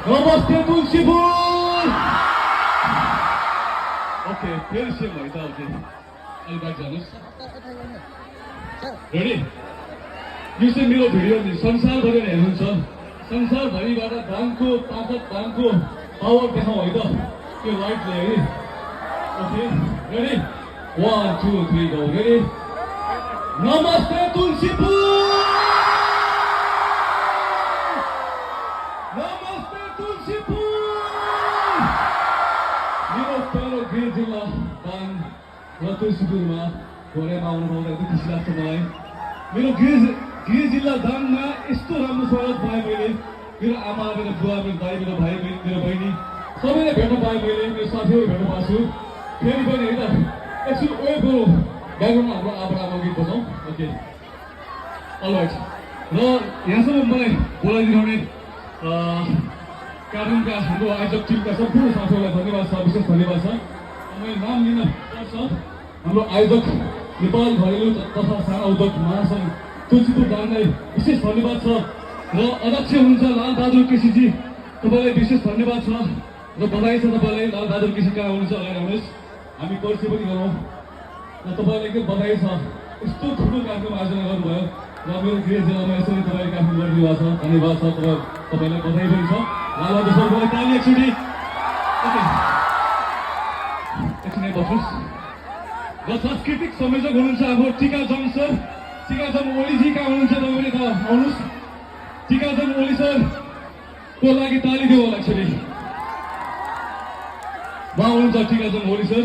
नमस्ते तुलसीपुर। ओके फेरि सेम भयो त ओके अलि बाँकी जानुहोस् रेडी यो चाहिँ मेरो भिडियो नि संसारभरि हेर्नुहुन्छ संसारभरिबाट दानको ताकत दानको पावर देखाउँ है त त्यो लाइटले है ओके रेडी 1 2 3 गो रेडी नमस्ते तुलसीपुर नमस्ते तुलसीपुर मेरो प्यारो गृह जिल्ला दाङ र तुलसीपुरमा घोरेमा आउनु पाउँदा एकदम खुसी लाग्छ मलाई मेरो गृह जिल्ला दाङमा यस्तो राम्रो स्वागत पाएँ मैले मेरो आमा मेरो बुवा मेरो दाइ मेरो भाइ मेरो बहिनी सबैलाई भेट्न पाएँ मैले मेरो साथीहरू भेट्न पाएको छु फेरि पनि होइन एकछिन ओएको ब्याकग्राउन्डमा हाम्रो आमा गीत बजाउँ ओके अलराइट र यहाँसम्म मलाई बोलाइदिनुहुने कानुनका हाम्रो आयोजक टिमका सम्पूर्ण साथीहरूलाई धन्यवाद छ विशेष धन्यवाद छ मैले नाम लिन पर्छ हाम्रो आयोजक नेपाल घरेलु तथा साना उद्योग महासङ्घ तुलसीपुर दाङलाई विशेष धन्यवाद छ र अध्यक्ष हुनुहुन्छ लालबहादुर केसीजी तपाईँलाई विशेष धन्यवाद छ र बधाई छ तपाईँलाई लालबहादुर केसी कहाँ हुनुहुन्छ अगाडि आउनुहोस् हामी परिचय पनि गरौँ र तपाईँलाई एकदम बधाई छ यस्तो ठुलो कार्यक्रम आयोजना गर्नुभयो र मेरो गृह जिल्लामा यसरी तपाईँले कार्यक्रम गरिदिनु भएको छ धन्यवाद छ तपाईँलाई बधाई पनि छ लालबहादुर सरलाई ताली एकचोटि ओके एकछिन बस्नुहोस् र सांस्कृतिक संयोजक हुनुहुन्छ हाम्रो टिकाजङ सर टिकाजङ ओलीजी कहाँ हुनुहुन्छ तपाईँले त आउनुहोस् टिकाजङ ओली सर को लागि ताली दियो होला एक्चुअली उहाँ हुनुहुन्छ टिकाजङ ओली सर